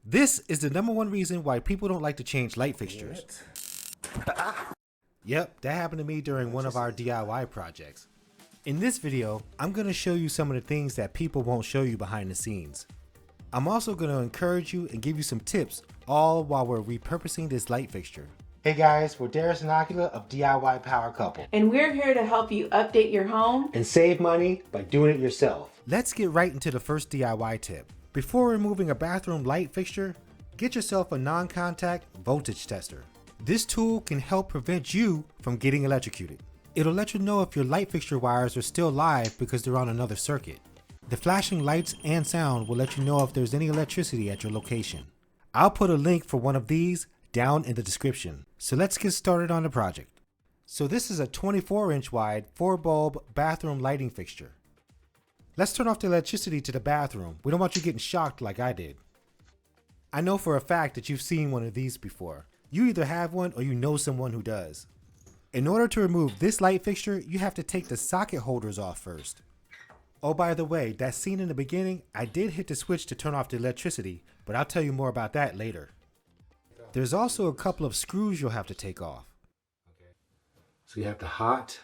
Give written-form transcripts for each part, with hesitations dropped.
This is the #1 reason why people don't like to change light fixtures. Yep, that happened to me during one of our DIY projects. In this video, I'm going to show you some of the things that people won't show you behind the scenes. I'm also going to encourage you and give you some tips, all while we're repurposing this light fixture. Hey guys, we're Daires and Akilah of DIY Power Couple. And we're here to help you update your home and save money by doing it yourself. Let's get right into the first DIY tip. Before removing a bathroom light fixture, get yourself a non-contact voltage tester. This tool can help prevent you from getting electrocuted. It'll let you know if your light fixture wires are still live because they're on another circuit. The flashing lights and sound will let you know if there's any electricity at your location. I'll put a link for one of these down in the description. So let's get started on the project. So this is a 24-inch wide 4-bulb bathroom lighting fixture. Let's turn off the electricity to the bathroom. We don't want you getting shocked like I did. I know for a fact that you've seen one of these before. You either have one or you know someone who does. In order to remove this light fixture, you have to take the socket holders off first. Oh, by the way, that scene in the beginning, I did hit the switch to turn off the electricity, but I'll tell you more about that later. There's also a couple of screws you'll have to take off. So you have the hot,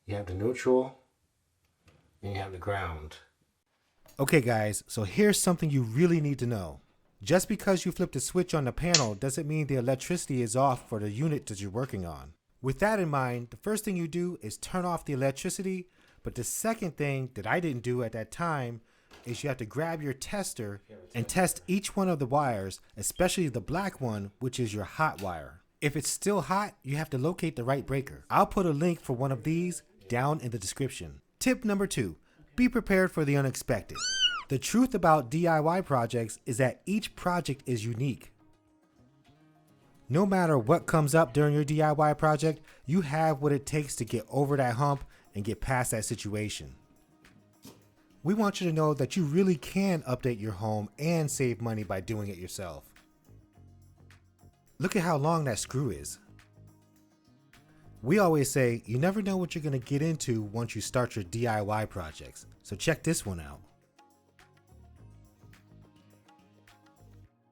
you have the neutral, and you have the ground. Okay guys, so here's something you really need to know. Just because you flip the switch on the panel doesn't mean the electricity is off for the unit that you're working on. With that in mind, the first thing you do is turn off the electricity, but the second thing that I didn't do at that time is you have to grab your tester and test each one of the wires, especially the black one, which is your hot wire. If it's still hot, you have to locate the right breaker. I'll put a link for one of these down in the description. Tip number 2, be prepared for the unexpected. The truth about DIY projects is that each project is unique. No matter what comes up during your DIY project, you have what it takes to get over that hump and get past that situation. We want you to know that you really can update your home and save money by doing it yourself. Look at how long that screw is. We always say you never know what you're going to get into once you start your DIY projects, so check this one out.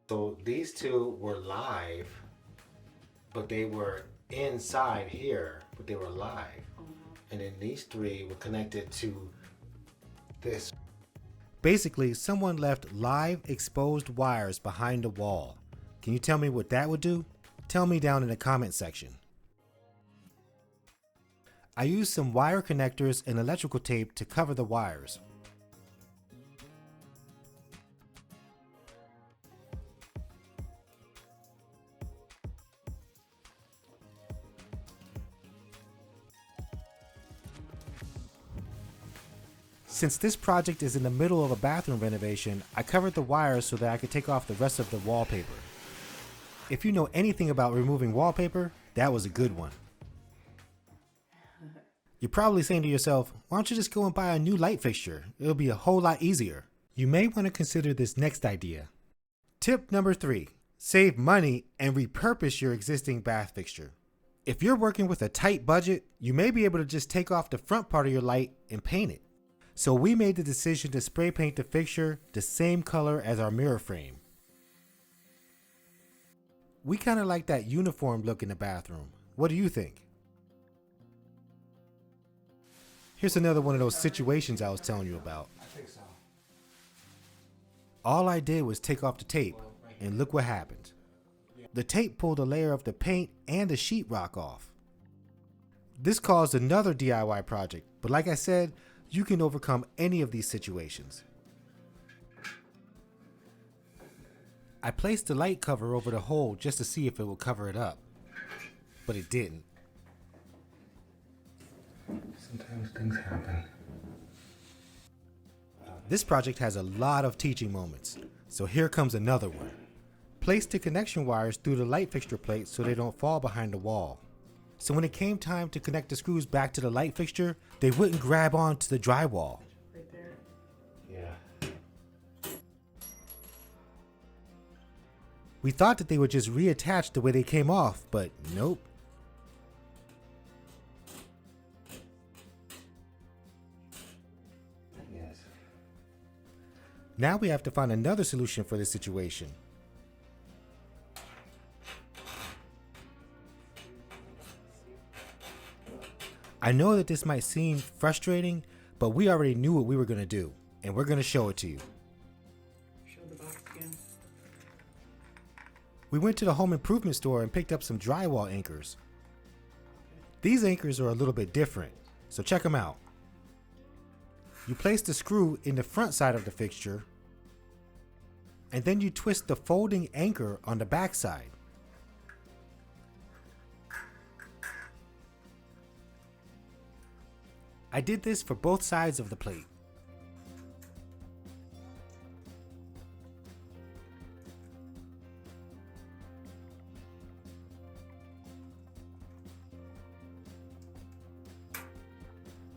So these two were live, but they were inside here, but they were live. And then these 3 were connected to this. Basically, someone left live exposed wires behind the wall. Can you tell me what that would do? Tell me down in the comment section. I used some wire connectors and electrical tape to cover the wires. Since this project is in the middle of a bathroom renovation, I covered the wires so that I could take off the rest of the wallpaper. If you know anything about removing wallpaper, that was a good one. You're probably saying to yourself, why don't you just go and buy a new light fixture? It'll be a whole lot easier. You may want to consider this next idea. Tip number 3, save money and repurpose your existing bath fixture. If you're working with a tight budget, you may be able to just take off the front part of your light and paint it. So we made the decision to spray paint the fixture the same color as our mirror frame. We kind of like that uniform look in the bathroom. What do you think? Here's another one of those situations I was telling you about. All I did was take off the tape, and look what happened. The tape pulled a layer of the paint and the sheetrock off. This caused another DIY project, but like I said, you can overcome any of these situations. I placed the light cover over the hole just to see if it would cover it up, but it didn't. Sometimes things happen. This project has a lot of teaching moments, so here comes another one. Place the connection wires through the light fixture plate so they don't fall behind the wall. So when it came time to connect the screws back to the light fixture, they wouldn't grab onto the drywall. right there. Yeah. We thought that they would just reattach the way they came off, but nope. Now we have to find another solution for this situation. I know that this might seem frustrating, but we already knew what we were going to do, and we're going to show it to you. Show the box again. We went to the home improvement store and picked up some drywall anchors. These anchors are a little bit different, so check them out. You place the screw in the front side of the fixture, and then you twist the folding anchor on the back side. I did this for both sides of the plate.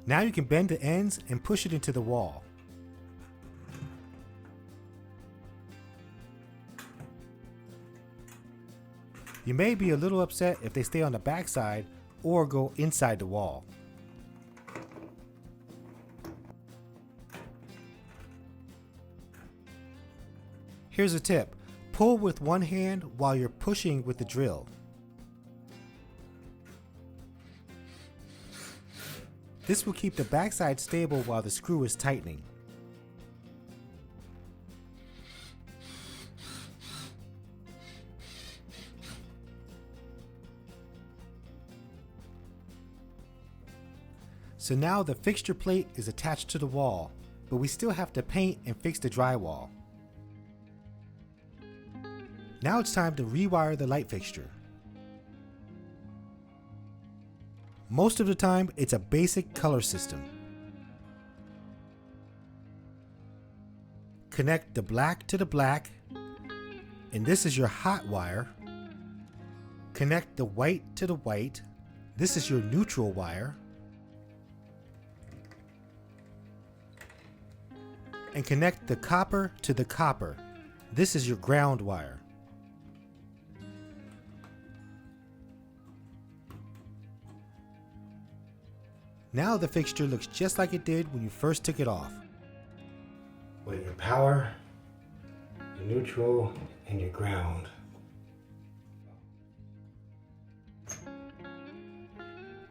Now you can bend the ends and push it into the wall. You may be a little upset if they stay on the back side or go inside the wall. Here's a tip. Pull with one hand while you're pushing with the drill. This will keep the backside stable while the screw is tightening. So now the fixture plate is attached to the wall, but we still have to paint and fix the drywall. Now it's time to rewire the light fixture. Most of the time, it's a basic color system. Connect the black to the black, and this is your hot wire. Connect the white to the white. This is your neutral wire. And connect the copper to the copper. This is your ground wire. Now the fixture looks just like it did when you first took it off. With your power, your neutral, and your ground.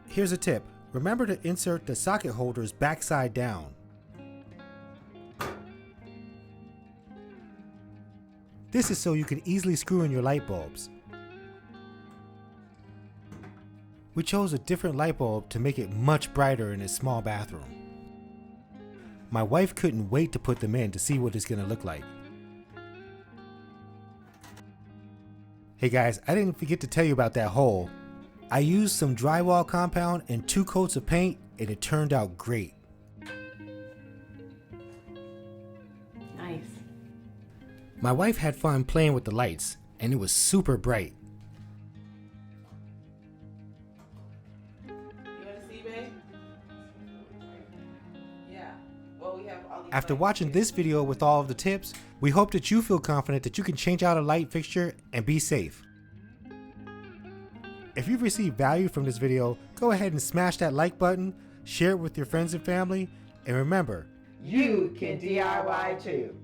Here's a tip. Remember to insert the socket holders backside down. This is so you can easily screw in your light bulbs. We chose a different light bulb to make it much brighter in this small bathroom. My wife couldn't wait to put them in to see what it's going to look like. Hey guys, I didn't forget to tell you about that hole. I used some drywall compound and 2 coats of paint, and it turned out great. Nice. My wife had fun playing with the lights, and it was super bright. After watching this video with all of the tips, we hope that you feel confident that you can change out a light fixture and be safe. If you've received value from this video, go ahead and smash that like button, share it with your friends and family, and remember, You can DIY too.